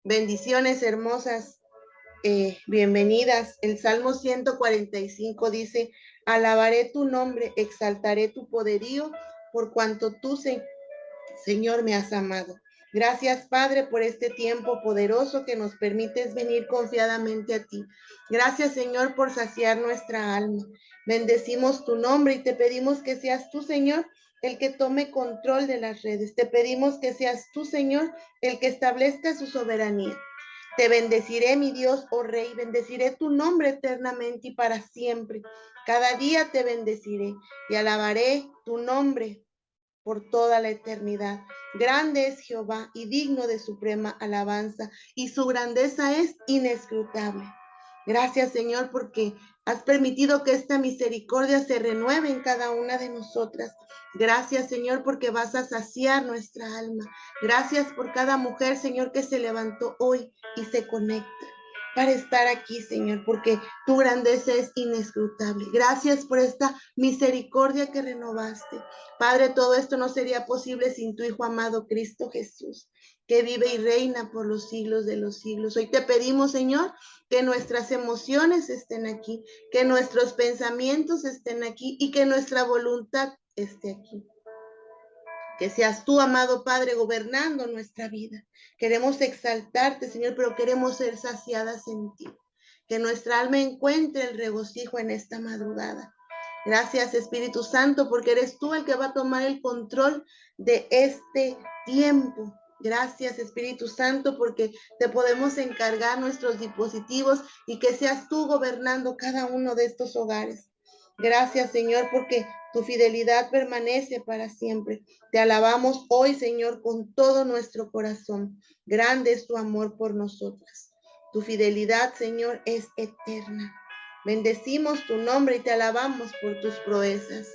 Bendiciones hermosas, bienvenidas. El Salmo 145 dice, alabaré tu nombre, exaltaré tu poderío, por cuanto tú, Señor, me has amado. Gracias, Padre, por este tiempo poderoso que nos permites venir confiadamente a ti. Gracias, Señor, por saciar nuestra alma. Bendecimos tu nombre y te pedimos que seas tú, Señor, el que tome control de las redes. Te pedimos que seas tú, Señor, el que establezca su soberanía. Te bendeciré, mi Dios, oh Rey, bendeciré tu nombre eternamente y para siempre. Cada día te bendeciré y alabaré tu nombre por toda la eternidad. Grande es Jehová y digno de suprema alabanza, y su grandeza es inescrutable. Gracias, Señor, porque has permitido que esta misericordia se renueve en cada una de nosotras. Gracias, Señor, porque vas a saciar nuestra alma. Gracias por cada mujer, Señor, que se levantó hoy y se conecta para estar aquí, Señor, porque tu grandeza es inescrutable. Gracias por esta misericordia que renovaste. Padre, todo esto no sería posible sin tu Hijo amado Cristo Jesús, que vive y reina por los siglos de los siglos. Hoy te pedimos, Señor, que nuestras emociones estén aquí, que nuestros pensamientos estén aquí y que nuestra voluntad esté aquí. Que seas tú, amado Padre, gobernando nuestra vida. Queremos exaltarte, Señor, pero queremos ser saciadas en ti. Que nuestra alma encuentre el regocijo en esta madrugada. Gracias, Espíritu Santo, porque eres tú el que va a tomar el control de este tiempo. Gracias, Espíritu Santo, porque te podemos encargar nuestros dispositivos y que seas tú gobernando cada uno de estos hogares. Gracias, Señor, porque tu fidelidad permanece para siempre. Te alabamos hoy, Señor, con todo nuestro corazón. Grande es tu amor por nosotras. Tu fidelidad, Señor, es eterna. Bendecimos tu nombre y te alabamos por tus proezas.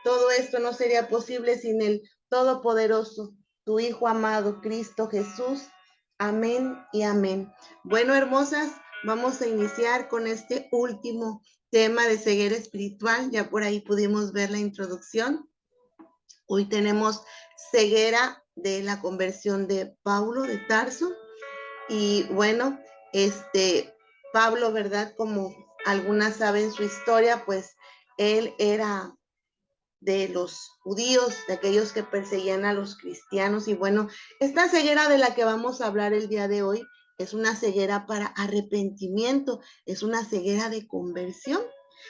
Todo esto no sería posible sin el Todopoderoso, tu Hijo amado, Cristo Jesús. Amén y amén. Bueno, hermosas, vamos a iniciar con este último tema de ceguera espiritual. Ya por ahí pudimos ver la introducción. Hoy tenemos ceguera de la conversión de Pablo de Tarso. Y bueno, Pablo, ¿verdad? Como algunas saben su historia, pues él era de los judíos, de aquellos que perseguían a los cristianos. Y bueno, esta ceguera de la que vamos a hablar el día de hoy es una ceguera para arrepentimiento, es una ceguera de conversión.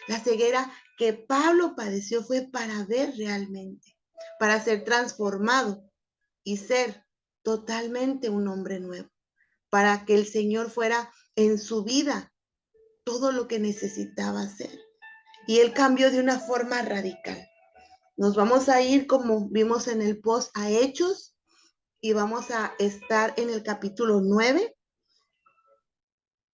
La ceguera que Pablo padeció fue para ver realmente, para ser transformado y ser totalmente un hombre nuevo, para que el Señor fuera en su vida todo lo que necesitaba hacer. Y él cambió de una forma radical. Nos vamos a ir, como vimos en el post, a Hechos, y vamos a estar en el capítulo 9.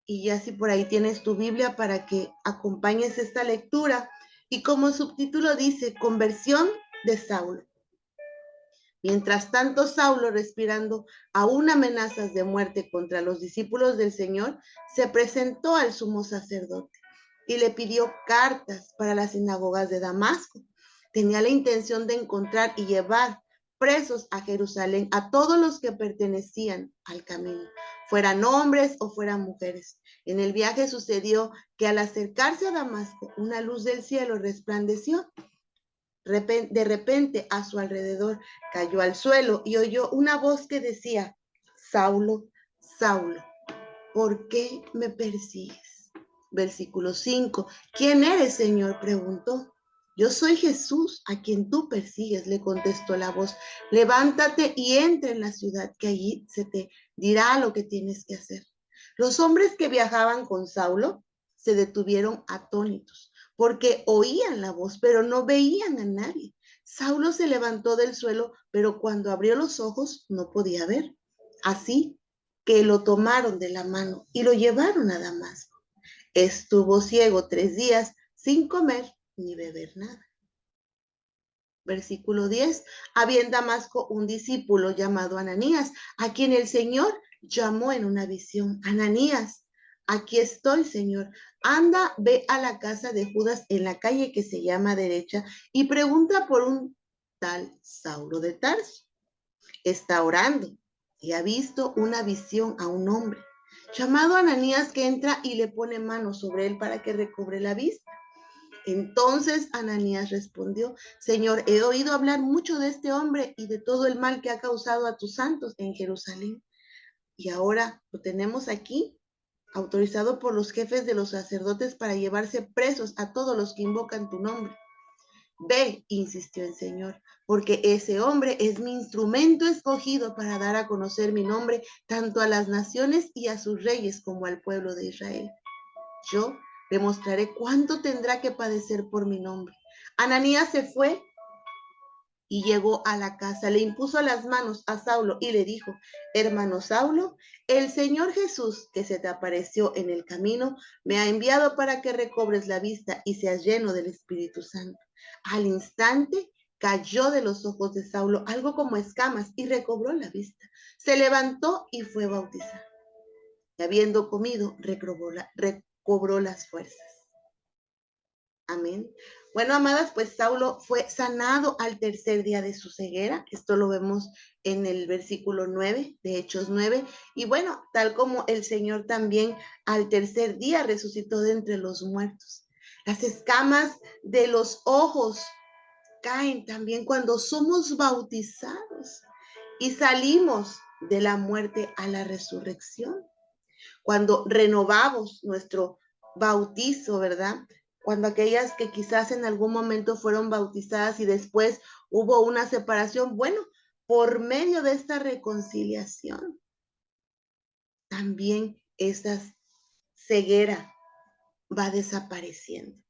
Y ya si por ahí tienes tu Biblia para que acompañes esta lectura. Y como subtítulo dice, conversión de Saulo. Mientras tanto, Saulo, respirando aún amenazas de muerte contra los discípulos del Señor, se presentó al sumo sacerdote y le pidió cartas para las sinagogas de Damasco. Tenía la intención de encontrar y llevar presos a Jerusalén a todos los que pertenecían al camino, fueran hombres o fueran mujeres. En el viaje sucedió que al acercarse a Damasco, una luz del cielo resplandeció. De repente a su alrededor cayó al suelo y oyó una voz que decía, Saulo, Saulo, ¿por qué me persigues? Versículo 5. ¿Quién eres, Señor? Preguntó. Yo soy Jesús, a quien tú persigues, le contestó la voz. Levántate y entra en la ciudad, que allí se te dirá lo que tienes que hacer. Los hombres que viajaban con Saulo se detuvieron atónitos, porque oían la voz, pero no veían a nadie. Saulo se levantó del suelo, pero cuando abrió los ojos no podía ver. Así que lo tomaron de la mano y lo llevaron a Damasco. Estuvo ciego 3 días sin comer ni beber nada. Versículo 10. Había en Damasco un discípulo llamado Ananías, a quien el Señor llamó en una visión. Ananías, aquí estoy, Señor. Anda, ve a la casa de Judas en la calle que se llama Derecha y pregunta por un tal Saulo de Tarso. Está orando. y ha visto una visión a un hombre llamado Ananías que entra y le pone mano sobre él para que recobre la vista. Entonces Ananías respondió: Señor, he oído hablar mucho de este hombre y de todo el mal que ha causado a tus santos en Jerusalén. Y ahora lo tenemos aquí, autorizado por los jefes de los sacerdotes para llevarse presos a todos los que invocan tu nombre. Ve, insistió el Señor, porque ese hombre es mi instrumento escogido para dar a conocer mi nombre tanto a las naciones y a sus reyes como al pueblo de Israel. Yo le mostraré cuánto tendrá que padecer por mi nombre. Ananías se fue y llegó a la casa, le impuso las manos a Saulo y le dijo: hermano Saulo, el Señor Jesús, que se te apareció en el camino, me ha enviado para que recobres la vista y seas lleno del Espíritu Santo. Al instante cayó de los ojos de Saulo algo como escamas y recobró la vista. Se levantó y fue bautizado. Y habiendo comido, recobró las fuerzas. Amén. Bueno, amadas, pues Saulo fue sanado al tercer día de su ceguera. Esto lo vemos en el versículo 9 de Hechos 9. Y bueno, tal como el Señor también al tercer día resucitó de entre los muertos. Las escamas de los ojos caen también cuando somos bautizados y salimos de la muerte a la resurrección. Cuando renovamos nuestro bautizo, ¿verdad? Cuando aquellas que quizás en algún momento fueron bautizadas y después hubo una separación, bueno, por medio de esta reconciliación, también esa ceguera va desapareciendo.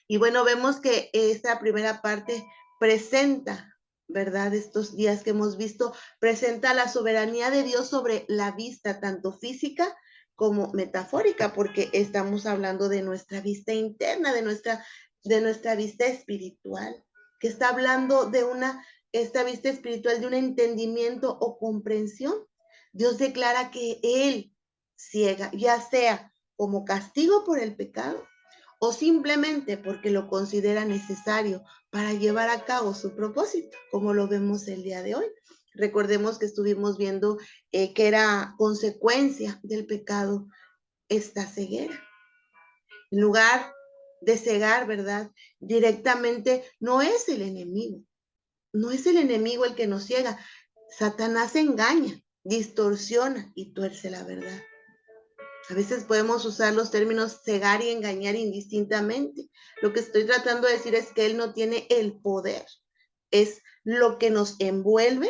Y bueno, vemos que esta primera parte presenta, ¿verdad? Estos días que hemos visto, presenta la soberanía de Dios sobre la vista, tanto física como metafórica, porque estamos hablando de nuestra vista interna, de nuestra vista espiritual, que está hablando de esta vista espiritual, de un entendimiento o comprensión. Dios declara que Él ciega, ya sea como castigo por el pecado, o simplemente porque lo considera necesario para llevar a cabo su propósito, como lo vemos el día de hoy. Recordemos que estuvimos viendo que era consecuencia del pecado esta ceguera. En lugar de cegar, ¿verdad? Directamente no es el enemigo, no es el enemigo el que nos ciega. Satanás engaña, distorsiona y tuerce la verdad. A veces podemos usar los términos cegar y engañar indistintamente. Lo que estoy tratando de decir es que Él no tiene el poder. Es lo que nos envuelve,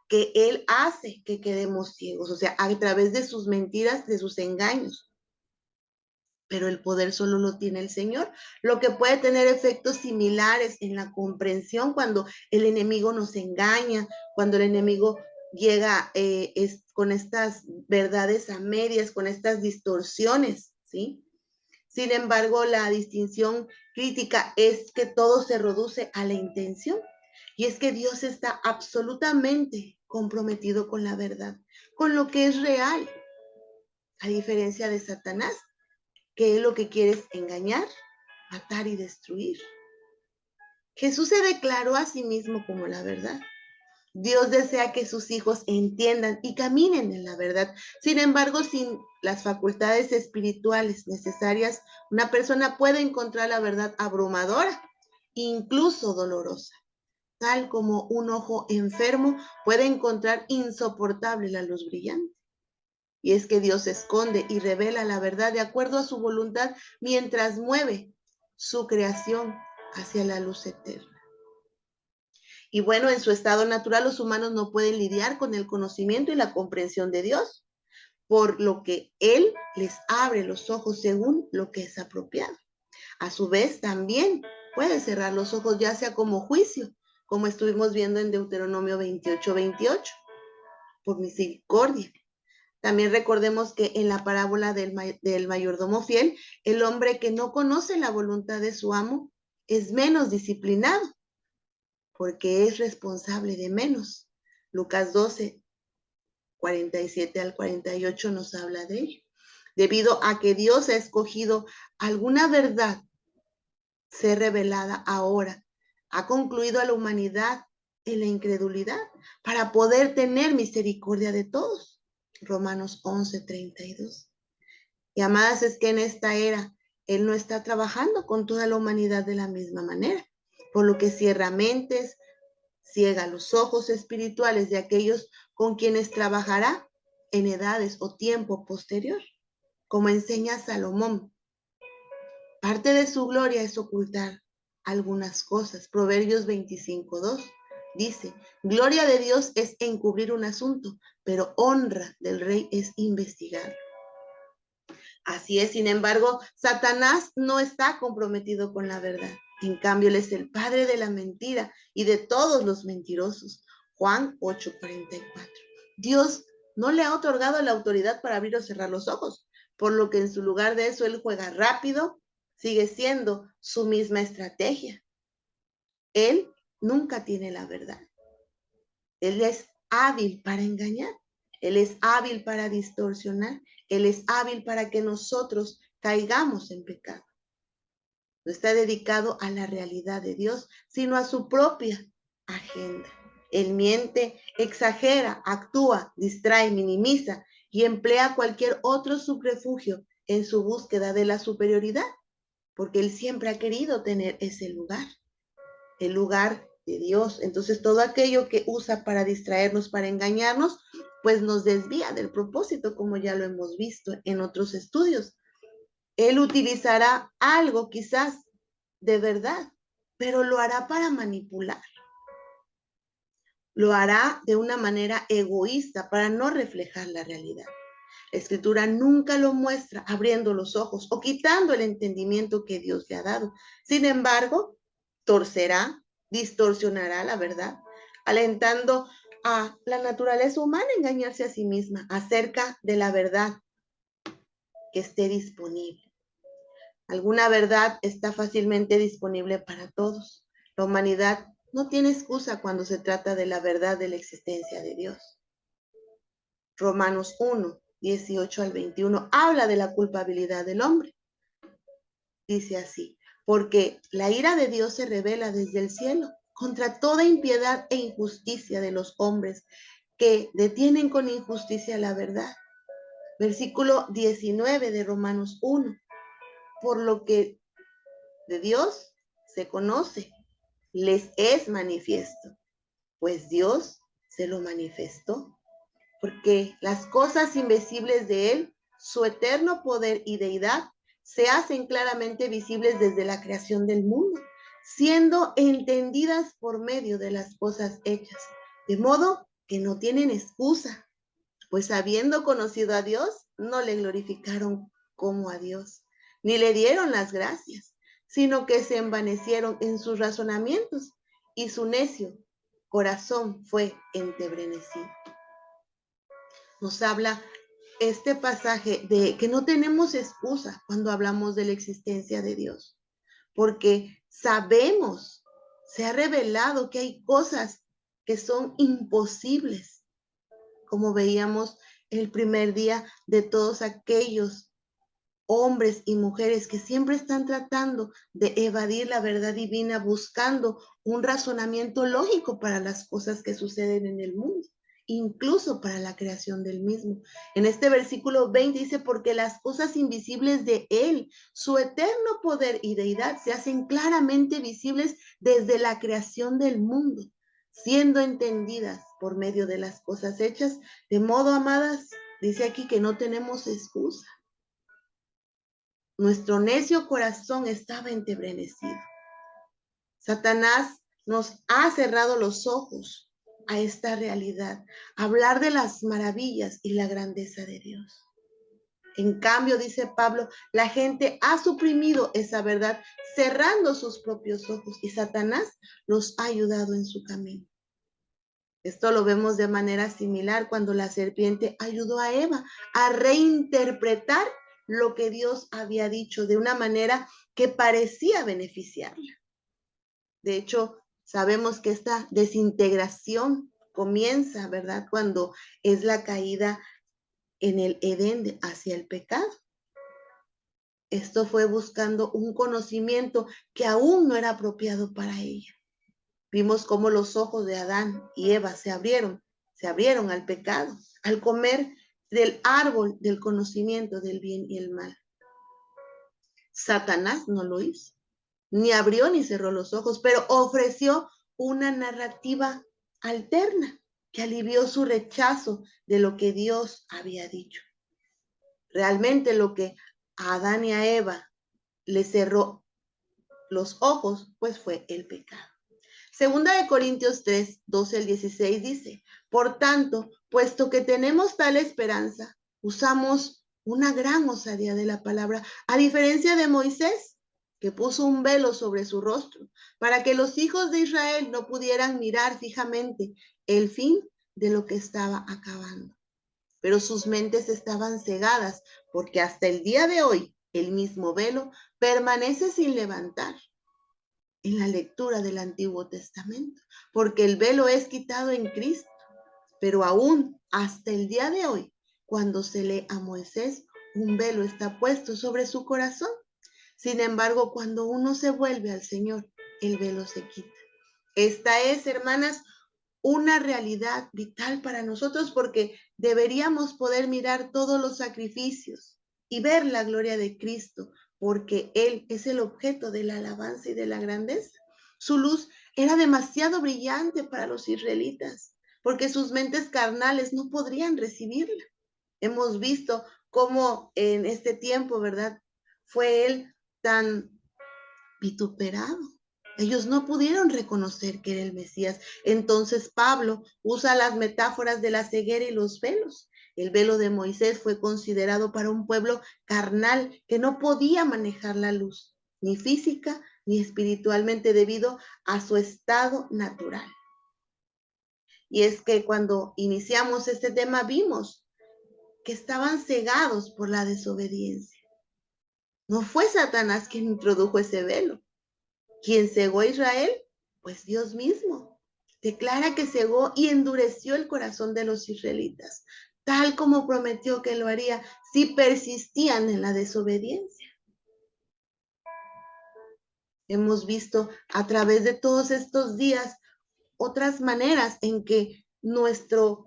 que Él hace que quedemos ciegos, o sea, a través de sus mentiras, de sus engaños. Pero el poder solo lo tiene el Señor, lo que puede tener efectos similares en la comprensión cuando el enemigo nos engaña, cuando el enemigo llega con estas verdades a medias, con estas distorsiones, ¿sí? Sin embargo, la distinción crítica es que todo se reduce a la intención, y es que Dios está absolutamente comprometido con la verdad, con lo que es real, a diferencia de Satanás, que él lo que quiere es engañar, matar y destruir. Jesús se declaró a sí mismo como la verdad. Dios desea que sus hijos entiendan y caminen en la verdad. Sin embargo, sin las facultades espirituales necesarias, una persona puede encontrar la verdad abrumadora, incluso dolorosa, tal como un ojo enfermo puede encontrar insoportable la luz brillante. Y es que Dios esconde y revela la verdad de acuerdo a su voluntad mientras mueve su creación hacia la luz eterna. Y bueno, en su estado natural los humanos no pueden lidiar con el conocimiento y la comprensión de Dios, por lo que Él les abre los ojos según lo que es apropiado. A su vez, también puede cerrar los ojos, ya sea como juicio, como estuvimos viendo en Deuteronomio 28:28, por misericordia. También recordemos que en la parábola del mayordomo fiel, el hombre que no conoce la voluntad de su amo es menos disciplinado, porque es responsable de menos. Lucas 12, 47 al 48 nos habla de ello. Debido a que Dios ha escogido alguna verdad ser revelada ahora, ha concluido a la humanidad en la incredulidad para poder tener misericordia de todos. Romanos 11:32. Y amadas, es que en esta era Él no está trabajando con toda la humanidad de la misma manera, por lo que cierra mentes, ciega los ojos espirituales de aquellos con quienes trabajará en edades o tiempo posterior, como enseña Salomón. Parte de su gloria es ocultar algunas cosas. Proverbios 25:2 dice, gloria de Dios es encubrir un asunto, pero honra del rey es investigar. Así es, sin embargo, Satanás no está comprometido con la verdad. En cambio, él es el padre de la mentira y de todos los mentirosos. Juan 8:44. Dios no le ha otorgado la autoridad para abrir o cerrar los ojos, por lo que en su lugar de eso él juega rápido, sigue siendo su misma estrategia. Él nunca tiene la verdad. Él es hábil para engañar. Él es hábil para distorsionar. Él es hábil para que nosotros caigamos en pecado. No está dedicado a la realidad de Dios, sino a su propia agenda. Él miente, exagera, actúa, distrae, minimiza y emplea cualquier otro subterfugio en su búsqueda de la superioridad, porque él siempre ha querido tener ese lugar, el lugar de Dios. Entonces todo aquello que usa para distraernos, para engañarnos, pues nos desvía del propósito, como ya lo hemos visto en otros estudios. Él utilizará algo quizás de verdad, pero lo hará para manipular. Lo hará de una manera egoísta para no reflejar la realidad. La Escritura nunca lo muestra abriendo los ojos o quitando el entendimiento que Dios le ha dado. Sin embargo, torcerá, distorsionará la verdad, alentando a la naturaleza humana a engañarse a sí misma acerca de la verdad que esté disponible. Alguna verdad está fácilmente disponible para todos. La humanidad no tiene excusa cuando se trata de la verdad de la existencia de Dios. Romanos 1:18-21 habla de la culpabilidad del hombre. Dice así, porque la ira de Dios se revela desde el cielo contra toda impiedad e injusticia de los hombres que detienen con injusticia la verdad. Versículo 19 de Romanos 1. Por lo que de Dios se conoce, les es manifiesto, pues Dios se lo manifestó, porque las cosas invisibles de Él, su eterno poder y deidad, se hacen claramente visibles desde la creación del mundo, siendo entendidas por medio de las cosas hechas, de modo que no tienen excusa, pues habiendo conocido a Dios, no le glorificaron como a Dios, ni le dieron las gracias, sino que se envanecieron en sus razonamientos y su necio corazón fue entenebrecido. Nos habla este pasaje de que no tenemos excusa cuando hablamos de la existencia de Dios, porque sabemos, se ha revelado que hay cosas que son imposibles, como veíamos el primer día de todos aquellos hombres y mujeres que siempre están tratando de evadir la verdad divina, buscando un razonamiento lógico para las cosas que suceden en el mundo, incluso para la creación del mismo. En este versículo 20 dice, porque las cosas invisibles de Él, su eterno poder y deidad, se hacen claramente visibles desde la creación del mundo, siendo entendidas por medio de las cosas hechas, de modo, amadas, dice aquí que no tenemos excusa. Nuestro necio corazón estaba entenebrecido. Satanás nos ha cerrado los ojos a esta realidad, a hablar de las maravillas y la grandeza de Dios. En cambio, dice Pablo, la gente ha suprimido esa verdad, cerrando sus propios ojos, y Satanás los ha ayudado en su camino. Esto lo vemos de manera similar cuando la serpiente ayudó a Eva a reinterpretar lo que Dios había dicho de una manera que parecía beneficiarla. De hecho, sabemos que esta desintegración comienza, ¿verdad?, cuando es la caída en el Edén hacia el pecado. Esto fue buscando un conocimiento que aún no era apropiado para ella. Vimos cómo los ojos de Adán y Eva se abrieron al pecado, al comer del árbol del conocimiento del bien y el mal. Satanás no lo hizo, ni abrió ni cerró los ojos, pero ofreció una narrativa alterna que alivió su rechazo de lo que Dios había dicho. Realmente lo que a Adán y a Eva le cerró los ojos, pues fue el pecado. Segunda de Corintios 3, 12 al 16 dice, por tanto, puesto que tenemos tal esperanza, usamos una gran osadía de la palabra, a diferencia de Moisés, que puso un velo sobre su rostro, para que los hijos de Israel no pudieran mirar fijamente el fin de lo que estaba acabando. Pero sus mentes estaban cegadas, porque hasta el día de hoy el mismo velo permanece sin levantar en la lectura del Antiguo Testamento, porque el velo es quitado en Cristo, pero aún hasta el día de hoy, cuando se lee a Moisés, un velo está puesto sobre su corazón. Sin embargo, cuando uno se vuelve al Señor, el velo se quita. Esta es, hermanas, una realidad vital para nosotros porque deberíamos poder mirar todos los sacrificios y ver la gloria de Cristo, porque Él es el objeto de la alabanza y de la grandeza. Su luz era demasiado brillante para los israelitas, porque sus mentes carnales no podrían recibirla. Hemos visto cómo en este tiempo, ¿verdad? Fue Él tan vituperado. Ellos no pudieron reconocer que era el Mesías. Entonces Pablo usa las metáforas de la ceguera y los velos. El velo de Moisés fue considerado para un pueblo carnal que no podía manejar la luz, ni física ni espiritualmente debido a su estado natural. Y es que cuando iniciamos este tema vimos que estaban cegados por la desobediencia. No fue Satanás quien introdujo ese velo. ¿Quién cegó a Israel? Pues Dios mismo. Declara que cegó y endureció el corazón de los israelitas, tal como prometió que lo haría si persistían en la desobediencia. Hemos visto a través de todos estos días otras maneras en que nuestro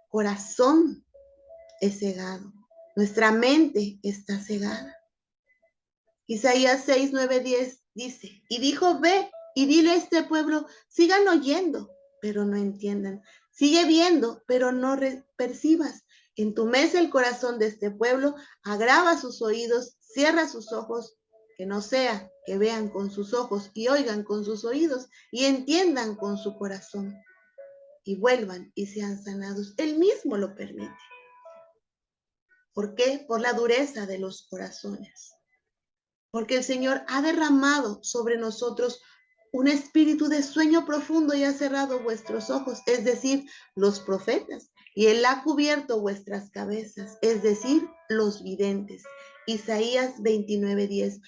corazón es cegado, nuestra mente está cegada. Isaías 6, 9, 10 dice, y dijo, ve y dile a este pueblo, sigan oyendo, pero no entiendan. Sigue viendo, pero no percibas. Entumece el corazón de este pueblo, agrava sus oídos, cierra sus ojos, que no sea que vean con sus ojos y oigan con sus oídos y entiendan con su corazón y vuelvan y sean sanados. Él mismo lo permite. ¿Por qué? Por la dureza de los corazones. Porque el Señor ha derramado sobre nosotros un espíritu de sueño profundo y ha cerrado vuestros ojos, es decir, los profetas, y Él ha cubierto vuestras cabezas, es decir, los videntes. Isaías 29:10.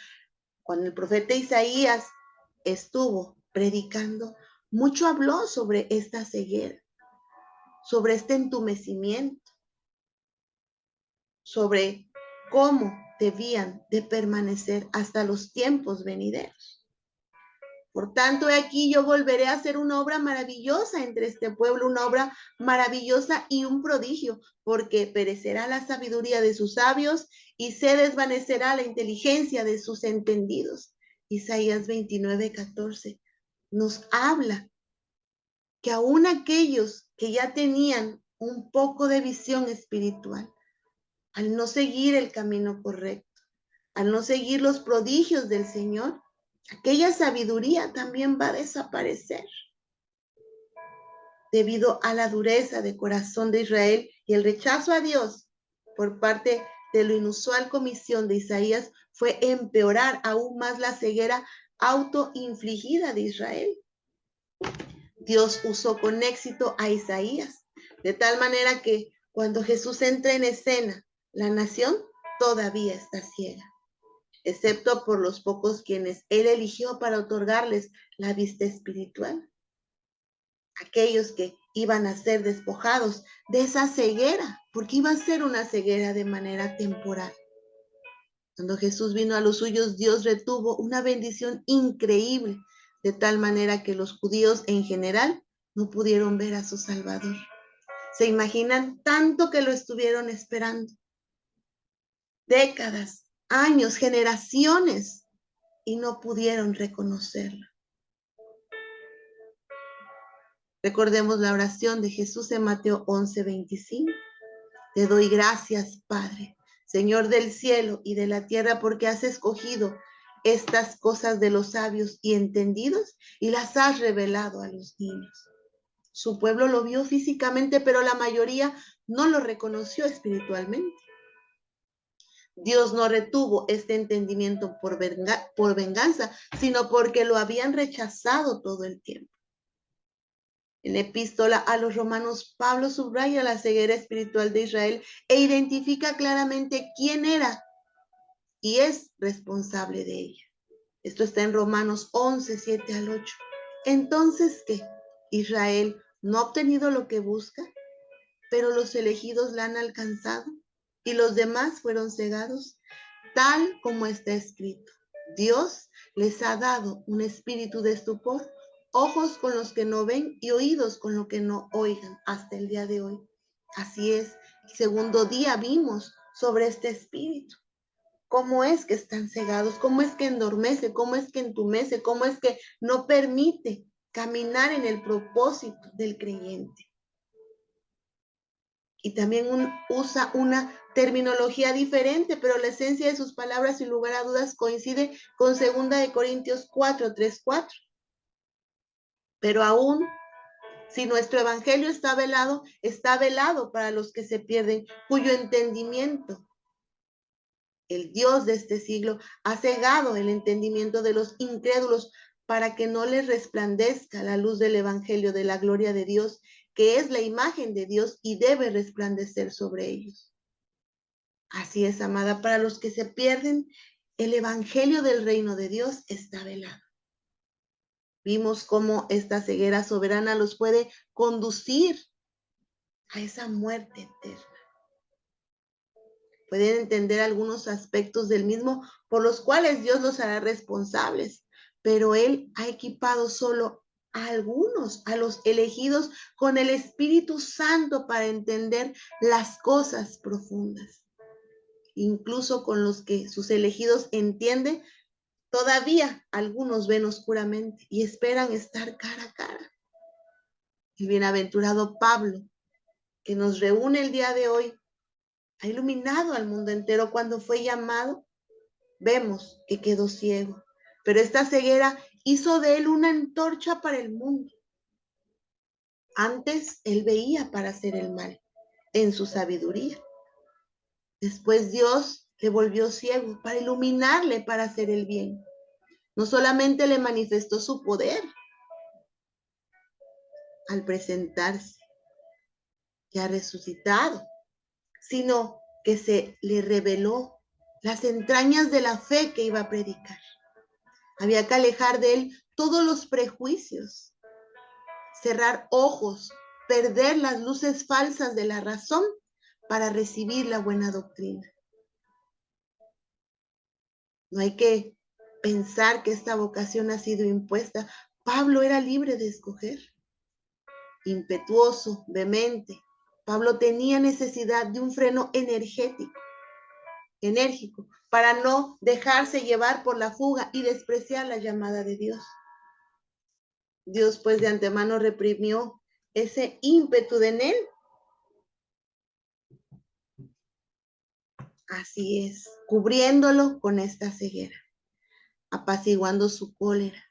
Cuando el profeta Isaías estuvo predicando, mucho habló sobre esta ceguera, sobre este entumecimiento, sobre cómo debían de permanecer hasta los tiempos venideros. Por tanto, aquí yo volveré a hacer una obra maravillosa entre este pueblo, una obra maravillosa y un prodigio, porque perecerá la sabiduría de sus sabios y se desvanecerá la inteligencia de sus entendidos. Isaías 29:14 nos habla que aún aquellos que ya tenían un poco de visión espiritual, al no seguir el camino correcto, al no seguir los prodigios del Señor, aquella sabiduría también va a desaparecer debido a la dureza de corazón de Israel y el rechazo a Dios por parte de la inusual comisión de Isaías fue empeorar aún más la ceguera autoinfligida de Israel. Dios usó con éxito a Isaías, de tal manera que cuando Jesús entra en escena, la nación todavía está ciega, excepto por los pocos quienes Él eligió para otorgarles la vista espiritual. Aquellos que iban a ser despojados de esa ceguera, porque iba a ser una ceguera de manera temporal. Cuando Jesús vino a los suyos, Dios retuvo una bendición increíble, de tal manera que los judíos en general no pudieron ver a su Salvador. ¿Se imaginan tanto que lo estuvieron esperando? Décadas, años, generaciones, y no pudieron reconocerlo. Recordemos la oración de Jesús en Mateo 11:25. Te doy gracias, Padre, Señor del cielo y de la tierra, porque has escogido estas cosas de los sabios y entendidos y las has revelado a los niños. Su pueblo lo vio físicamente, pero la mayoría no lo reconoció espiritualmente. Dios no retuvo este entendimiento por venganza, sino porque lo habían rechazado todo el tiempo. En la epístola a los Romanos, Pablo subraya la ceguera espiritual de Israel e identifica claramente quién era y es responsable de ella. Esto está en Romanos 11:7-8. Entonces, ¿qué? Israel no ha obtenido lo que busca, pero los elegidos la han alcanzado y los demás fueron cegados, tal como está escrito. Dios les ha dado un espíritu de estupor, ojos con los que no ven y oídos con los que no oigan hasta el día de hoy. Así es, el segundo día vimos sobre este espíritu. ¿Cómo es que están cegados? ¿Cómo es que endormece? ¿Cómo es que entumece? ¿Cómo es que no permite caminar en el propósito del creyente? Y también usa una terminología diferente, pero la esencia de sus palabras, sin lugar a dudas, coincide con 2 Corintios 4:3-4. Pero aún, si nuestro evangelio está velado para los que se pierden, cuyo entendimiento el Dios de este siglo ha cegado el entendimiento de los incrédulos para que no les resplandezca la luz del evangelio de la gloria de Dios, que es la imagen de Dios y debe resplandecer sobre ellos. Así es, amada, para los que se pierden, el evangelio del reino de Dios está velado. Vimos cómo esta ceguera soberana los puede conducir a esa muerte eterna. Pueden entender algunos aspectos del mismo por los cuales Dios los hará responsables, pero Él ha equipado solo a algunos, a los elegidos, con el Espíritu Santo para entender las cosas profundas. Incluso con los que sus elegidos entienden, todavía algunos ven oscuramente y esperan estar cara a cara. El bienaventurado Pablo, que nos reúne el día de hoy, ha iluminado al mundo entero. Cuando fue llamado, vemos que quedó ciego, pero esta ceguera hizo de él una antorcha para el mundo. Antes él veía para hacer el mal en su sabiduría. Después Dios le volvió ciego para iluminarle para hacer el bien. No solamente le manifestó su poder al presentarse ya resucitado, sino que se le reveló las entrañas de la fe que iba a predicar. Había que alejar de él todos los prejuicios, cerrar ojos, perder las luces falsas de la razón para recibir la buena doctrina. No hay que pensar que esta vocación ha sido impuesta. Pablo era libre de escoger. Impetuoso, vehemente, Pablo tenía necesidad de un freno enérgico, para no dejarse llevar por la fuga y despreciar la llamada de Dios. Dios, pues, de antemano reprimió ese ímpetu en él. Así es, cubriéndolo con esta ceguera, apaciguando su cólera.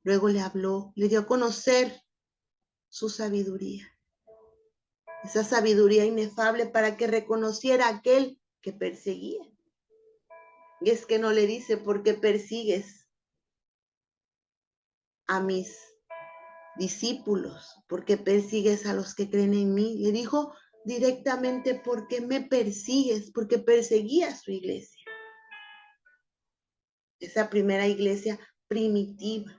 Luego le habló, le dio a conocer su sabiduría. Esa sabiduría inefable para que reconociera a aquel que perseguía. Y es que no le dice, ¿por qué persigues a mis discípulos? ¿Por qué persigues a los que creen en mí? Le dijo directamente, ¿por qué me persigues? Porque perseguía a su iglesia. Esa primera iglesia primitiva.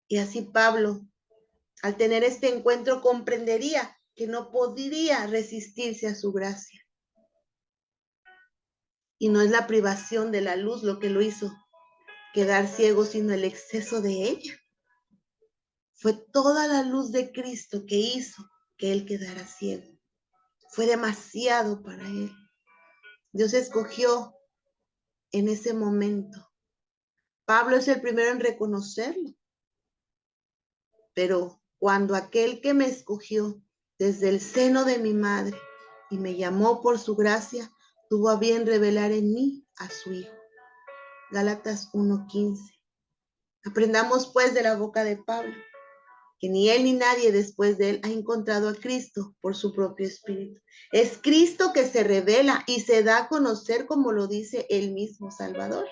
Y así Pablo, al tener este encuentro, comprendería que no podría resistirse a su gracia. Y no es la privación de la luz lo que lo hizo quedar ciego, sino el exceso de ella. Fue toda la luz de Cristo que hizo que él quedara ciego. Fue demasiado para él. Dios escogió en ese momento. Pablo es el primero en reconocerlo. Pero cuando aquel que me escogió desde el seno de mi madre y me llamó por su gracia, tuvo a bien revelar en mí a su Hijo. Gálatas 1:15. Aprendamos pues de la boca de Pablo, que ni él ni nadie después de él ha encontrado a Cristo por su propio Espíritu. Es Cristo que se revela y se da a conocer como lo dice el mismo Salvador.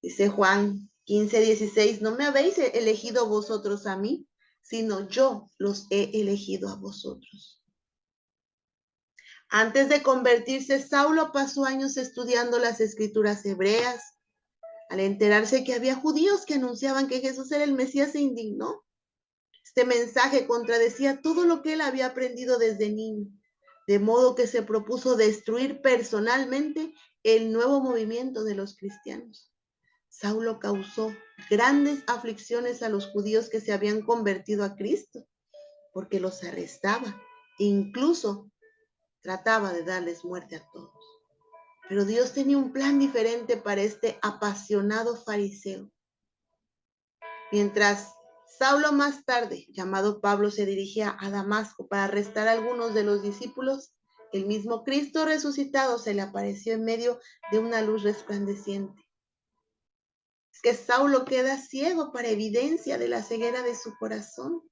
Dice Juan 15:16, no me habéis elegido vosotros a mí, sino yo los he elegido a vosotros. Antes de convertirse, Saulo pasó años estudiando las escrituras hebreas. Al enterarse que había judíos que anunciaban que Jesús era el Mesías, se indignó. Este mensaje contradecía todo lo que él había aprendido desde niño, de modo que se propuso destruir personalmente el nuevo movimiento de los cristianos. Saulo causó grandes aflicciones a los judíos que se habían convertido a Cristo, porque los arrestaba e incluso trataba de darles muerte a todos. Pero Dios tenía un plan diferente para este apasionado fariseo. Mientras Saulo, más tarde llamado Pablo, se dirigía a Damasco para arrestar a algunos de los discípulos, el mismo Cristo resucitado se le apareció en medio de una luz resplandeciente. Es que Saulo queda ciego para evidencia de la ceguera de su corazón.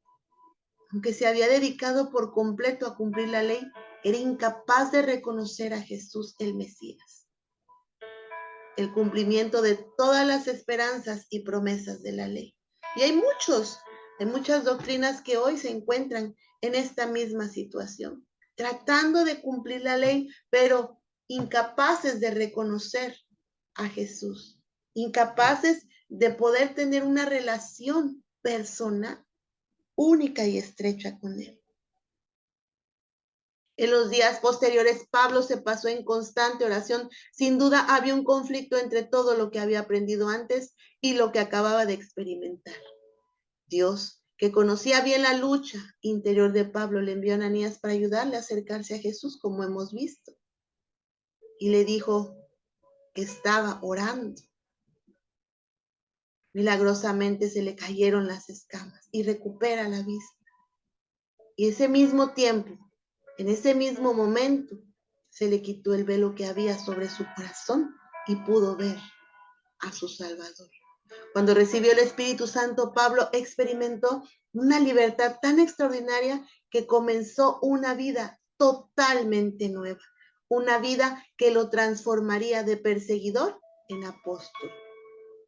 Aunque se había dedicado por completo a cumplir la ley, era incapaz de reconocer a Jesús el Mesías, el cumplimiento de todas las esperanzas y promesas de la ley. Y hay muchas doctrinas que hoy se encuentran en esta misma situación, tratando de cumplir la ley, pero incapaces de reconocer a Jesús, incapaces de poder tener una relación personal, única y estrecha con él. En los días posteriores, Pablo se pasó en constante oración. Sin duda había un conflicto entre todo lo que había aprendido antes y lo que acababa de experimentar. Dios, que conocía bien la lucha interior de Pablo, le envió a Ananías para ayudarle a acercarse a Jesús, como hemos visto. Y le dijo que estaba orando. Milagrosamente se le cayeron las escamas y recupera la vista. Y ese mismo tiempo, en ese mismo momento, se le quitó el velo que había sobre su corazón y pudo ver a su Salvador. Cuando recibió el Espíritu Santo, Pablo experimentó una libertad tan extraordinaria que comenzó una vida totalmente nueva, una vida que lo transformaría de perseguidor en apóstol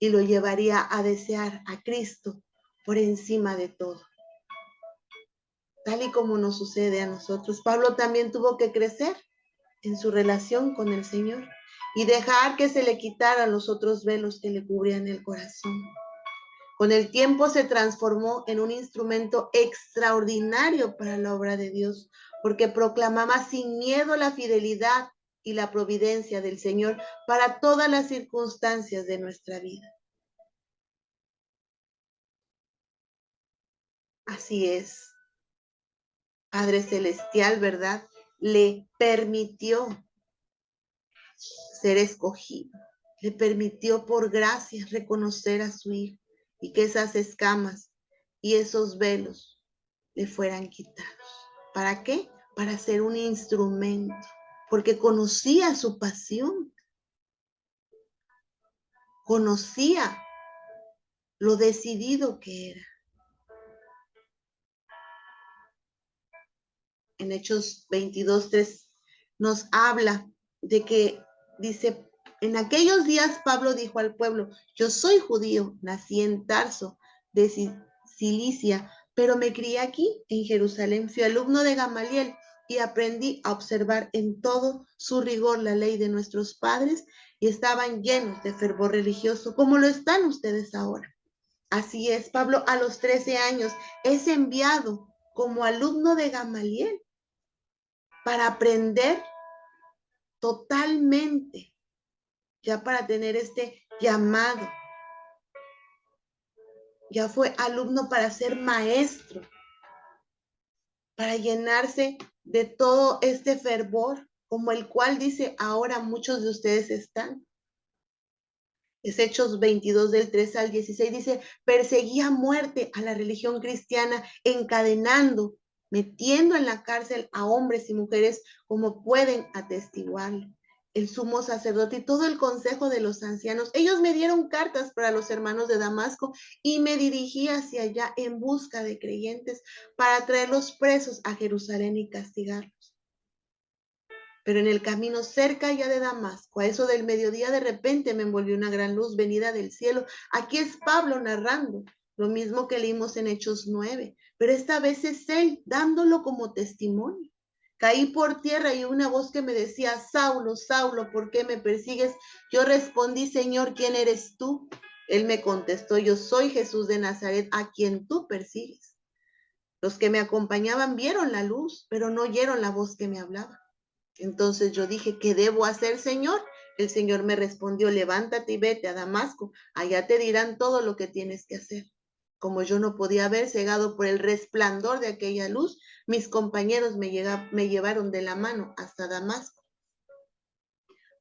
y lo llevaría a desear a Cristo por encima de todo. Tal y como nos sucede a nosotros, Pablo también tuvo que crecer en su relación con el Señor y dejar que se le quitaran los otros velos que le cubrían el corazón. Con el tiempo se transformó en un instrumento extraordinario para la obra de Dios, porque proclamaba sin miedo la fidelidad y la providencia del Señor para todas las circunstancias de nuestra vida. Así es. Padre Celestial, ¿verdad? Le permitió ser escogido, le permitió por gracia reconocer a su Hijo y que esas escamas y esos velos le fueran quitados. ¿Para qué? Para ser un instrumento, porque conocía su pasión, conocía lo decidido que era. En Hechos 22:3 nos habla de que, dice, en aquellos días Pablo dijo al pueblo, yo soy judío, nací en Tarso de Cilicia, pero me crié aquí en Jerusalén, fui alumno de Gamaliel y aprendí a observar en todo su rigor la ley de nuestros padres y estaban llenos de fervor religioso, como lo están ustedes ahora. Así es, Pablo a los 13 años es enviado como alumno de Gamaliel para aprender totalmente, ya para tener este llamado. Ya fue alumno para ser maestro, para llenarse de todo este fervor, como el cual dice ahora muchos de ustedes están. Es Hechos 22 del 3 al 16, dice, perseguía a muerte a la religión cristiana, encadenando, metiendo en la cárcel a hombres y mujeres como pueden atestiguarlo. El sumo sacerdote y todo el consejo de los ancianos, ellos me dieron cartas para los hermanos de Damasco y me dirigí hacia allá en busca de creyentes para traerlos presos a Jerusalén y castigarlos. Pero en el camino cerca ya de Damasco, a eso del mediodía, de repente me envolvió una gran luz venida del cielo. Aquí es Pablo narrando lo mismo que leímos en Hechos 9, pero esta vez es él dándolo como testimonio. Caí por tierra y una voz que me decía, Saulo, Saulo, ¿por qué me persigues? Yo respondí, Señor, ¿quién eres tú? Él me contestó, yo soy Jesús de Nazaret, a quien tú persigues. Los que me acompañaban vieron la luz, pero no oyeron la voz que me hablaba. Entonces yo dije, ¿qué debo hacer, Señor? El Señor me respondió, levántate y vete a Damasco, allá te dirán todo lo que tienes que hacer. Como yo no podía ver, cegado por el resplandor de aquella luz, mis compañeros me llevaron de la mano hasta Damasco.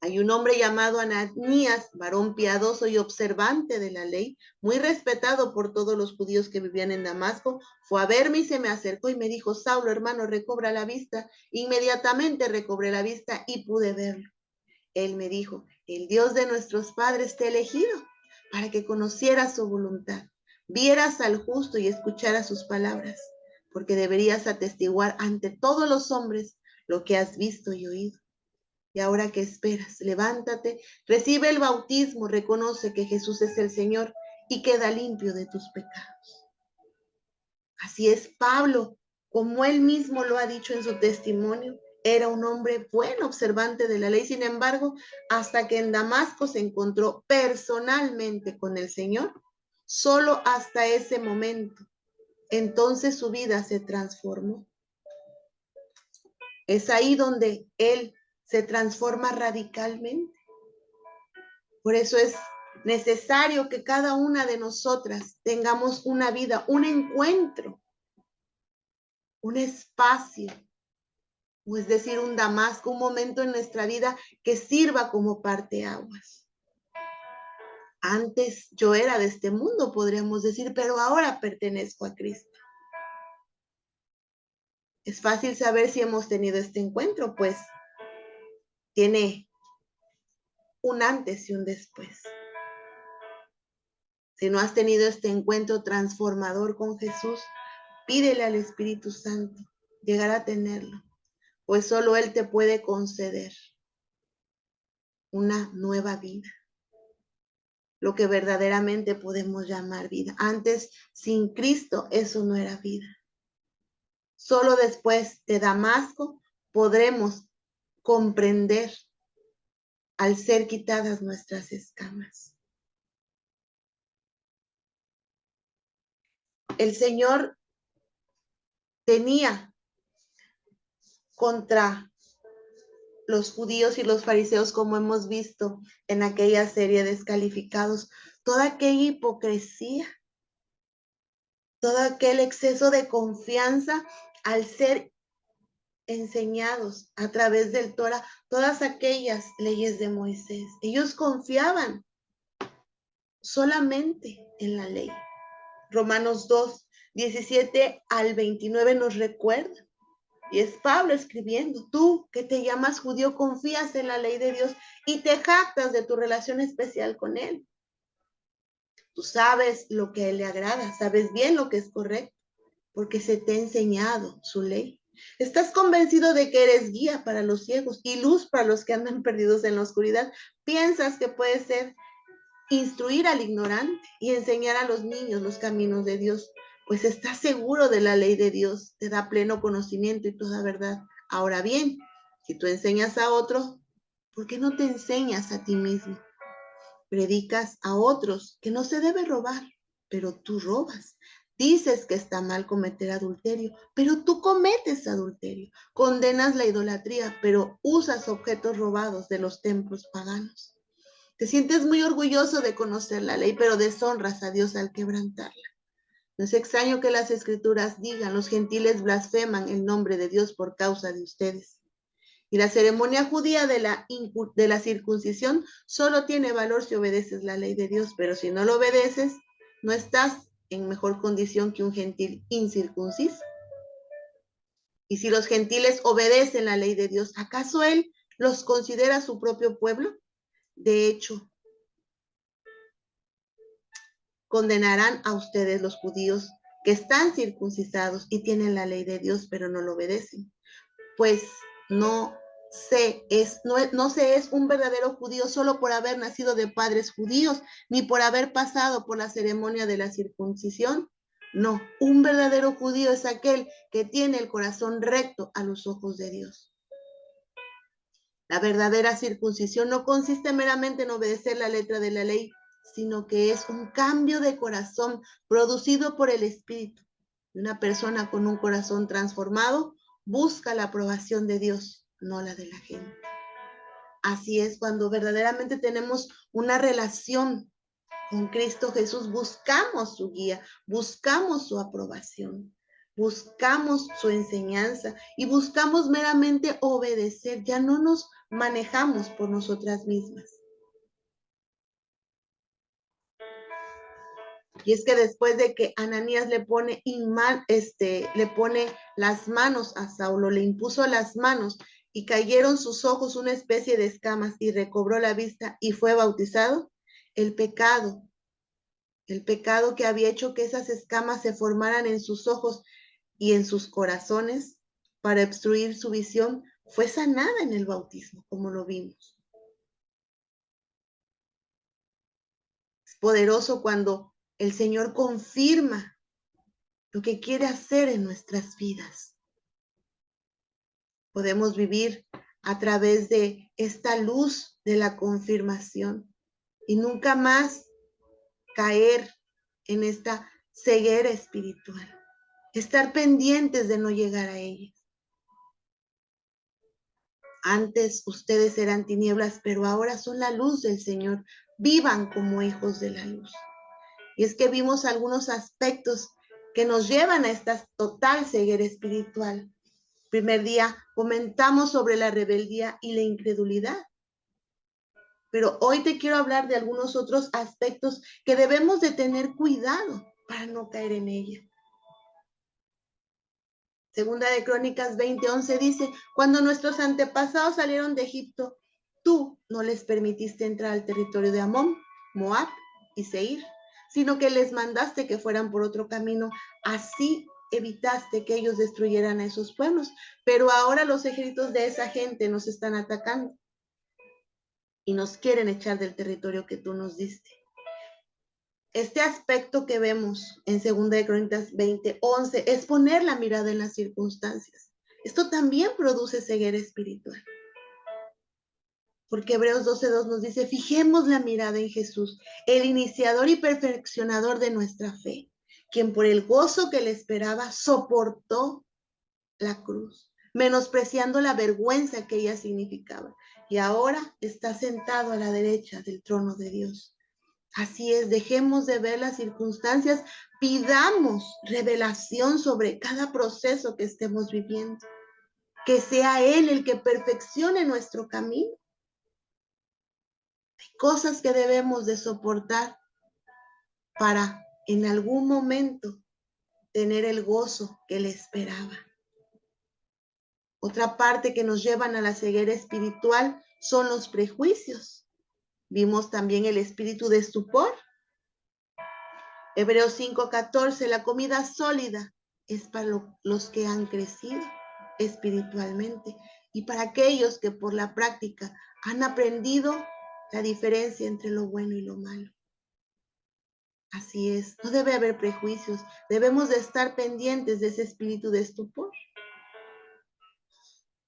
Hay un hombre llamado Ananías, varón piadoso y observante de la ley, muy respetado por todos los judíos que vivían en Damasco, fue a verme y se me acercó y me dijo, Saulo, hermano, recobra la vista. Inmediatamente recobré la vista y pude verlo. Él me dijo, el Dios de nuestros padres te ha elegido para que conocieras su voluntad, vieras al justo y escucharas sus palabras, porque deberías atestiguar ante todos los hombres lo que has visto y oído. Y ahora, ¿qué esperas? Levántate, recibe el bautismo, reconoce que Jesús es el Señor y queda limpio de tus pecados. Así es, Pablo, como él mismo lo ha dicho en su testimonio, era un hombre bueno, observante de la ley. Sin embargo, hasta que en Damasco se encontró personalmente con el Señor, solo hasta ese momento, entonces su vida se transformó. Es ahí donde él se transforma radicalmente. Por eso es necesario que cada una de nosotras tengamos una vida, un encuentro, un espacio, o es decir, un Damasco, un momento en nuestra vida que sirva como parteaguas. Antes yo era de este mundo, podríamos decir, pero ahora pertenezco a Cristo. Es fácil saber si hemos tenido este encuentro, pues tiene un antes y un después. Si no has tenido este encuentro transformador con Jesús, pídele al Espíritu Santo llegar a tenerlo, pues solo Él te puede conceder una nueva vida, lo que verdaderamente podemos llamar vida. Antes, sin Cristo, eso no era vida. Solo después de Damasco podremos comprender al ser quitadas nuestras escamas. El Señor tenía contra los judíos y los fariseos, como hemos visto en aquella serie Descalificados, toda aquella hipocresía, todo aquel exceso de confianza al ser enseñados a través del Torah, todas aquellas leyes de Moisés. Ellos confiaban solamente en la ley. Romanos 2, 17 al 29 nos recuerda. Y es Pablo escribiendo, tú que te llamas judío, confías en la ley de Dios y te jactas de tu relación especial con Él. Tú sabes lo que a Él le agrada, sabes bien lo que es correcto, porque se te ha enseñado su ley. Estás convencido de que eres guía para los ciegos y luz para los que andan perdidos en la oscuridad. Piensas que puede ser instruir al ignorante y enseñar a los niños los caminos de Dios, pues estás seguro de la ley de Dios, te da pleno conocimiento y toda verdad. Ahora bien, si tú enseñas a otros, ¿por qué no te enseñas a ti mismo? Predicas a otros que no se debe robar, pero tú robas. Dices que está mal cometer adulterio, pero tú cometes adulterio. Condenas la idolatría, pero usas objetos robados de los templos paganos. Te sientes muy orgulloso de conocer la ley, pero deshonras a Dios al quebrantarla. No es extraño que las escrituras digan, los gentiles blasfeman el nombre de Dios por causa de ustedes. Y la ceremonia judía de la circuncisión solo tiene valor si obedeces la ley de Dios, pero si no lo obedeces, no estás en mejor condición que un gentil incircunciso. Y si los gentiles obedecen la ley de Dios, ¿acaso Él los considera su propio pueblo? De hecho, condenarán a ustedes los judíos que están circuncidados y tienen la ley de Dios, pero no lo obedecen. Pues no se es un verdadero judío solo por haber nacido de padres judíos, ni por haber pasado por la ceremonia de la circuncisión. No, un verdadero judío es aquel que tiene el corazón recto a los ojos de Dios. La verdadera circuncisión no consiste meramente en obedecer la letra de la ley, sino que es un cambio de corazón producido por el Espíritu. Una persona con un corazón transformado busca la aprobación de Dios, no la de la gente. Así es, cuando verdaderamente tenemos una relación con Cristo Jesús, buscamos su guía, buscamos su aprobación, buscamos su enseñanza y buscamos meramente obedecer. Ya no nos manejamos por nosotras mismas. Y es que después de que Ananías le pone las manos a Saulo, le impuso las manos y cayeron sus ojos una especie de escamas y recobró la vista y fue bautizado, el pecado que había hecho que esas escamas se formaran en sus ojos y en sus corazones para obstruir su visión, fue sanada en el bautismo, como lo vimos. Es poderoso cuando el Señor confirma lo que quiere hacer en nuestras vidas. Podemos vivir a través de esta luz de la confirmación y nunca más caer en esta ceguera espiritual. Estar pendientes de no llegar a ella. Antes ustedes eran tinieblas, pero ahora son la luz del Señor. Vivan como hijos de la luz. Y es que vimos algunos aspectos que nos llevan a esta total ceguera espiritual. Primer día comentamos sobre la rebeldía y la incredulidad. Pero hoy te quiero hablar de algunos otros aspectos que debemos de tener cuidado para no caer en ella. Segunda de Crónicas 20:11 dice, cuando nuestros antepasados salieron de Egipto, tú no les permitiste entrar al territorio de Amón, Moab y Seir, sino que les mandaste que fueran por otro camino. Así evitaste que ellos destruyeran a esos pueblos. Pero ahora los ejércitos de esa gente nos están atacando y nos quieren echar del territorio que tú nos diste. Este aspecto que vemos en 2 de Crónicas 20:11 es poner la mirada en las circunstancias. Esto también produce ceguera espiritual. Porque Hebreos 12:2 nos dice, fijemos la mirada en Jesús, el iniciador y perfeccionador de nuestra fe, quien por el gozo que le esperaba soportó la cruz, menospreciando la vergüenza que ella significaba. Y ahora está sentado a la derecha del trono de Dios. Así es, dejemos de ver las circunstancias, pidamos revelación sobre cada proceso que estemos viviendo. Que sea Él el que perfeccione nuestro camino. Hay cosas que debemos de soportar para en algún momento tener el gozo que le esperaba. Otra parte que nos llevan a la ceguera espiritual son los prejuicios. Vimos también el espíritu de estupor. Hebreos 5:14, la comida sólida es para los que han crecido espiritualmente y para aquellos que por la práctica han aprendido la diferencia entre lo bueno y lo malo. Así es, no debe haber prejuicios, debemos de estar pendientes de ese espíritu de estupor.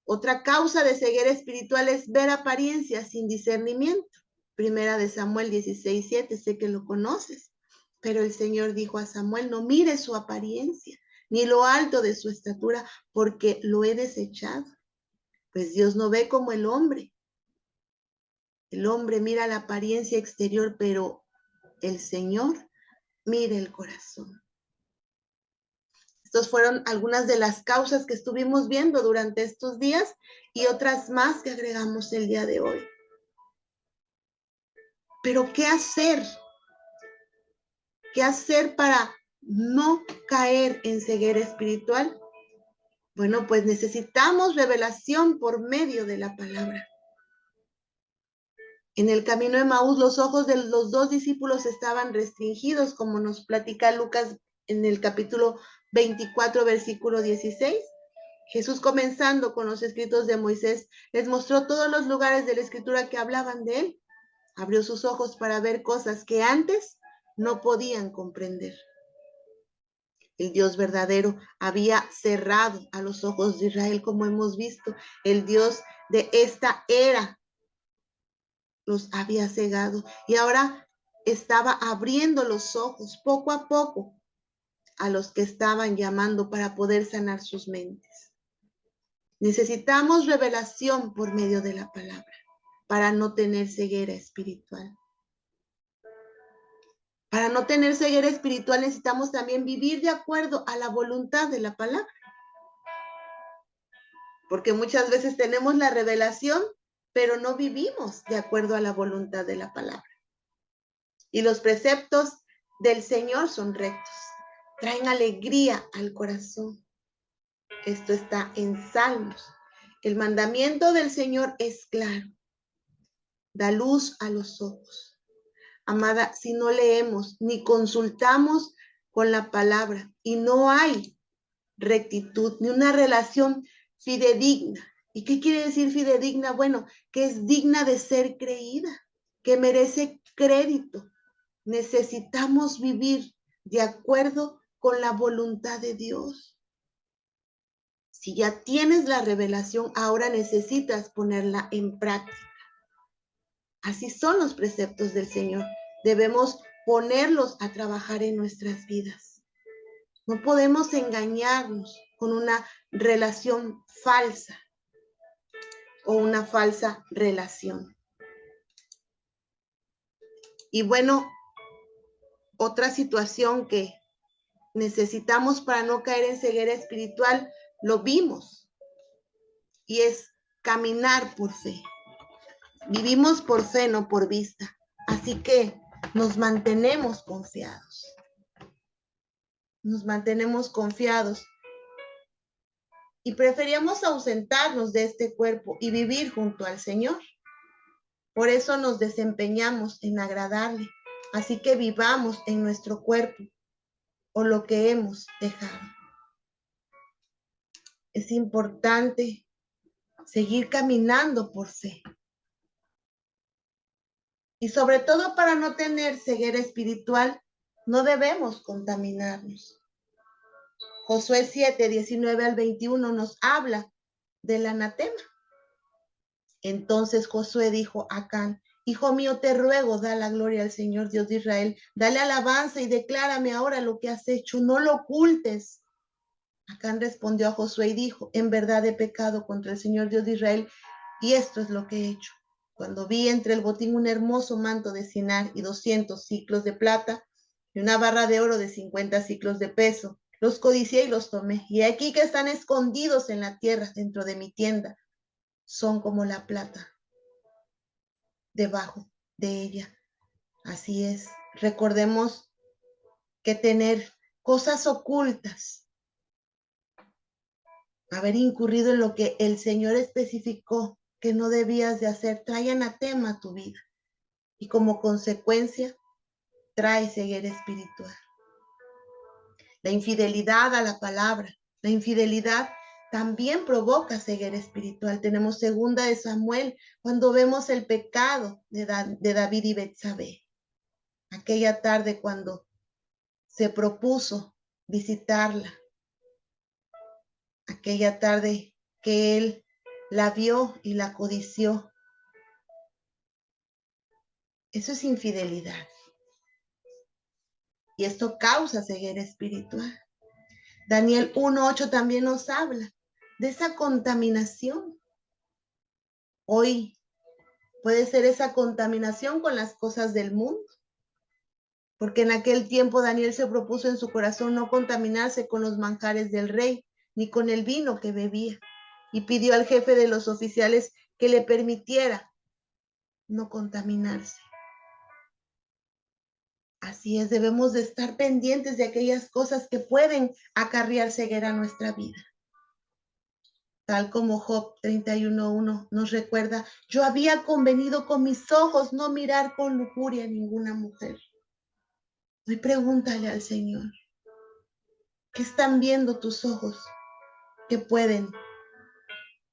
Otra causa de ceguera espiritual es ver apariencias sin discernimiento. Primera de Samuel 16:7, sé que lo conoces. Pero el Señor dijo a Samuel, no mires su apariencia, ni lo alto de su estatura, porque lo he desechado. Pues Dios no ve como el hombre. El hombre mira la apariencia exterior, pero el Señor mira el corazón. Estas fueron algunas de las causas que estuvimos viendo durante estos días y otras más que agregamos el día de hoy. Pero ¿qué hacer? ¿Qué hacer para no caer en ceguera espiritual? Bueno, pues necesitamos revelación por medio de la palabra. En el camino de Maús, los ojos de los dos discípulos estaban restringidos, como nos platica Lucas en el capítulo 24, versículo 16. Jesús, comenzando con los escritos de Moisés, les mostró todos los lugares de la escritura que hablaban de él. Abrió sus ojos para ver cosas que antes no podían comprender. El Dios verdadero había cerrado a los ojos de Israel, como hemos visto. El Dios de esta era los había cegado y ahora estaba abriendo los ojos poco a poco a los que estaban llamando para poder sanar sus mentes. Necesitamos revelación por medio de la palabra para no tener ceguera espiritual. Para no tener ceguera espiritual necesitamos también vivir de acuerdo a la voluntad de la palabra. Porque muchas veces tenemos la revelación, pero no vivimos de acuerdo a la voluntad de la palabra. Y los preceptos del Señor son rectos, traen alegría al corazón. Esto está en Salmos. El mandamiento del Señor es claro, da luz a los ojos. Amada, si no leemos ni consultamos con la palabra y no hay rectitud ni una relación fidedigna. ¿Y qué quiere decir fidedigna? Bueno, que es digna de ser creída, que merece crédito. Necesitamos vivir de acuerdo con la voluntad de Dios. Si ya tienes la revelación, ahora necesitas ponerla en práctica. Así son los preceptos del Señor. Debemos ponerlos a trabajar en nuestras vidas. No podemos engañarnos con una relación falsa o una falsa relación. Y bueno, otra situación que necesitamos para no caer en ceguera espiritual, lo vimos, y es caminar por fe. Vivimos por fe, no por vista. Así que nos mantenemos confiados. Nos mantenemos confiados. Y preferíamos ausentarnos de este cuerpo y vivir junto al Señor. Por eso nos desempeñamos en agradarle. Así que vivamos en nuestro cuerpo o lo que hemos dejado. Es importante seguir caminando por fe. Y sobre todo para no tener ceguera espiritual, no debemos contaminarnos. Josué 7, 19 al 21 nos habla del anatema. Entonces Josué dijo a Acán, hijo mío, te ruego, da la gloria al Señor Dios de Israel, dale alabanza y declárame ahora lo que has hecho, no lo ocultes. Acán respondió a Josué y dijo, en verdad he pecado contra el Señor Dios de Israel, y esto es lo que he hecho. Cuando vi entre el botín un hermoso manto de cinar y 200 siclos de plata y una barra de oro de 50 siclos de peso, los codicié y los tomé. Y aquí que están escondidos en la tierra dentro de mi tienda, son como la plata debajo de ella. Así es. Recordemos que tener cosas ocultas, haber incurrido en lo que el Señor especificó que no debías de hacer, trae anatema a tu vida. Y como consecuencia, trae ceguera espiritual. La infidelidad a la palabra, la infidelidad también provoca ceguera espiritual. Tenemos 2 de Samuel, cuando vemos el pecado de David y Betsabé. Aquella tarde cuando se propuso visitarla. Aquella tarde que él la vio y la codició. Eso es infidelidad. Y esto causa ceguera espiritual. Daniel 1:8 también nos habla de esa contaminación. Hoy puede ser esa contaminación con las cosas del mundo, porque en aquel tiempo Daniel se propuso en su corazón no contaminarse con los manjares del rey, ni con el vino que bebía, y pidió al jefe de los oficiales que le permitiera no contaminarse. Así es, debemos de estar pendientes de aquellas cosas que pueden acarrear ceguera a nuestra vida. Tal como Job 31:1 nos recuerda, yo había convenido con mis ojos no mirar con lujuria a ninguna mujer. Hoy pregúntale al Señor, ¿qué están viendo tus ojos que pueden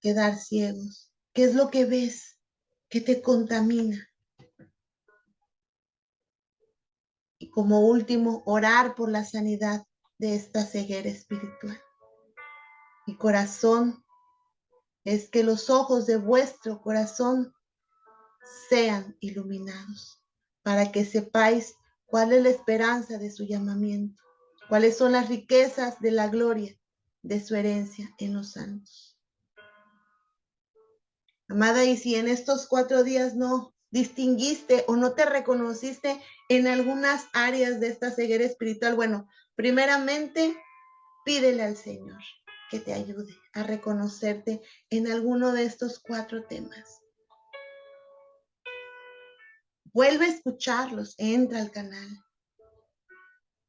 quedar ciegos? ¿Qué es lo que ves que te contamina? Y como último, orar por la sanidad de esta ceguera espiritual. Mi corazón es que los ojos de vuestro corazón sean iluminados, para que sepáis cuál es la esperanza de su llamamiento, cuáles son las riquezas de la gloria de su herencia en los santos. Amada, y si en estos 4 días no distinguiste o no te reconociste en algunas áreas de esta ceguera espiritual, bueno, primeramente pídele al Señor que te ayude a reconocerte en alguno de estos 4 temas. Vuelve a escucharlos, entra al canal.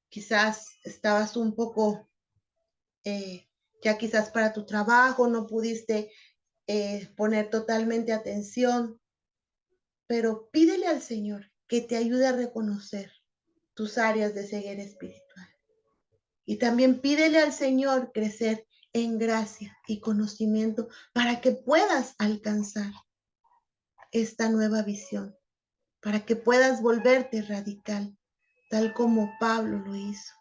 Quizás estabas un poco, ya quizás para tu trabajo no pudiste poner totalmente atención, pero pídele al Señor que te ayude a reconocer tus áreas de ceguera espiritual. Y también pídele al Señor crecer en gracia y conocimiento para que puedas alcanzar esta nueva visión, para que puedas volverte radical, tal como Pablo lo hizo,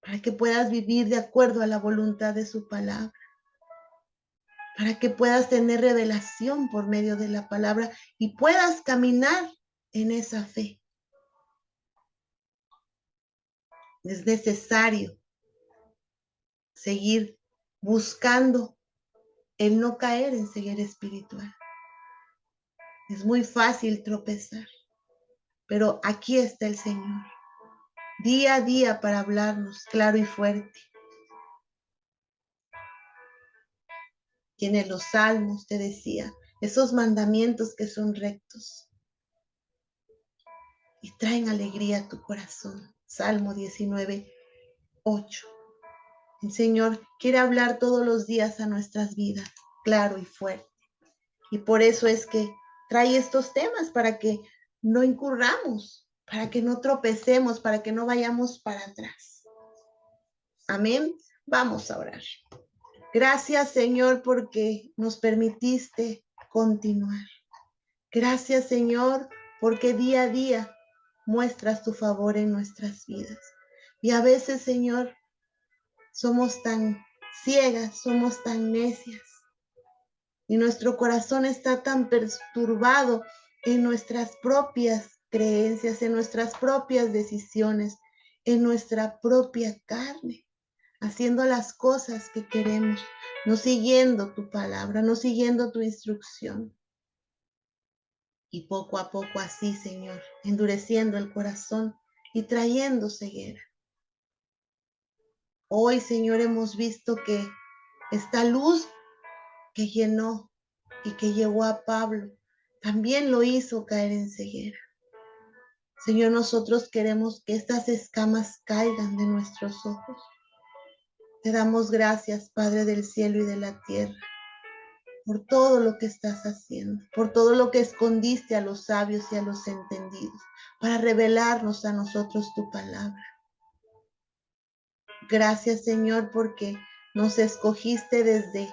para que puedas vivir de acuerdo a la voluntad de su palabra, para que puedas tener revelación por medio de la palabra y puedas caminar en esa fe. Es necesario seguir buscando el no caer en ceguera espiritual. Es muy fácil tropezar, pero aquí está el Señor, día a día para hablarnos claro y fuerte. Tiene los salmos, te decía, esos mandamientos que son rectos y traen alegría a tu corazón. Salmo 19:8. El Señor quiere hablar todos los días a nuestras vidas, claro y fuerte. Y por eso es que trae estos temas para que no incurramos, para que no tropecemos, para que no vayamos para atrás. Amén. Vamos a orar. Gracias, Señor, porque nos permitiste continuar. Gracias, Señor, porque día a día muestras tu favor en nuestras vidas. Y a veces, Señor, somos tan ciegas, somos tan necias. Y nuestro corazón está tan perturbado en nuestras propias creencias, en nuestras propias decisiones, en nuestra propia carne, haciendo las cosas que queremos, no siguiendo tu palabra, no siguiendo tu instrucción. Y poco a poco así, Señor, endureciendo el corazón y trayendo ceguera. Hoy, Señor, hemos visto que esta luz que llenó y que llevó a Pablo, también lo hizo caer en ceguera. Señor, nosotros queremos que estas escamas caigan de nuestros ojos. Te damos gracias, Padre del cielo y de la tierra, por todo lo que estás haciendo, por todo lo que escondiste a los sabios y a los entendidos, para revelarnos a nosotros tu palabra. Gracias, Señor, porque nos escogiste desde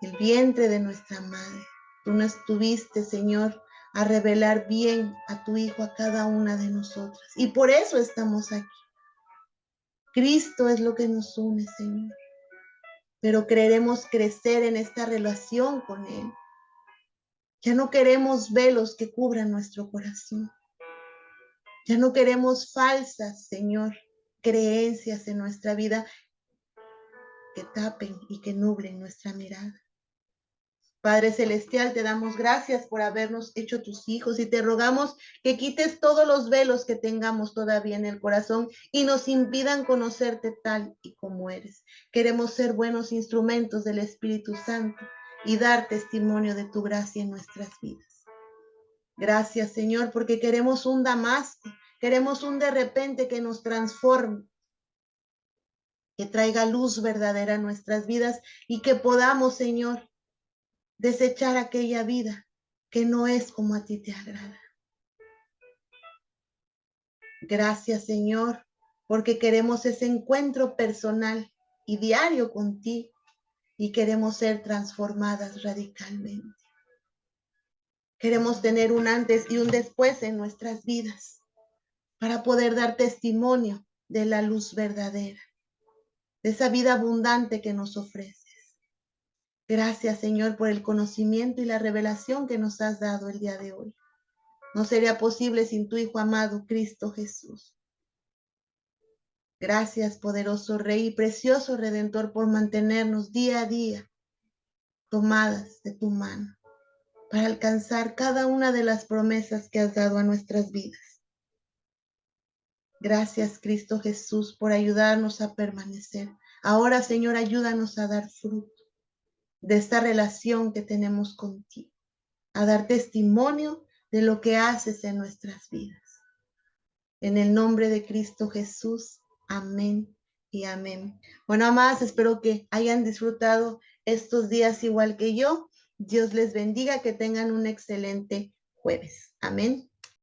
el vientre de nuestra madre. Tú nos tuviste, Señor, a revelar bien a tu Hijo a cada una de nosotras. Y por eso estamos aquí. Cristo es lo que nos une, Señor. Pero queremos crecer en esta relación con Él. Ya no queremos velos que cubran nuestro corazón. Ya no queremos falsas, Señor, creencias en nuestra vida que tapen y que nublen nuestra mirada. Padre Celestial, te damos gracias por habernos hecho tus hijos y te rogamos que quites todos los velos que tengamos todavía en el corazón y nos impidan conocerte tal y como eres. Queremos ser buenos instrumentos del Espíritu Santo y dar testimonio de tu gracia en nuestras vidas. Gracias, Señor, porque queremos un Damasco, queremos un de repente que nos transforme, que traiga luz verdadera a nuestras vidas y que podamos, Señor, desechar aquella vida que no es como a ti te agrada. Gracias, Señor, porque queremos ese encuentro personal y diario contigo y queremos ser transformadas radicalmente. Queremos tener un antes y un después en nuestras vidas para poder dar testimonio de la luz verdadera, de esa vida abundante que nos ofreces. Gracias, Señor, por el conocimiento y la revelación que nos has dado el día de hoy. No sería posible sin tu Hijo amado, Cristo Jesús. Gracias, poderoso Rey y precioso Redentor, por mantenernos día a día tomadas de tu mano para alcanzar cada una de las promesas que has dado a nuestras vidas. Gracias, Cristo Jesús, por ayudarnos a permanecer. Ahora, Señor, ayúdanos a dar fruto de esta relación que tenemos contigo, a dar testimonio de lo que haces en nuestras vidas. En el nombre de Cristo Jesús, amén y amén. Bueno, amadas, espero que hayan disfrutado estos días igual que yo. Dios les bendiga, que tengan un excelente jueves. Amén.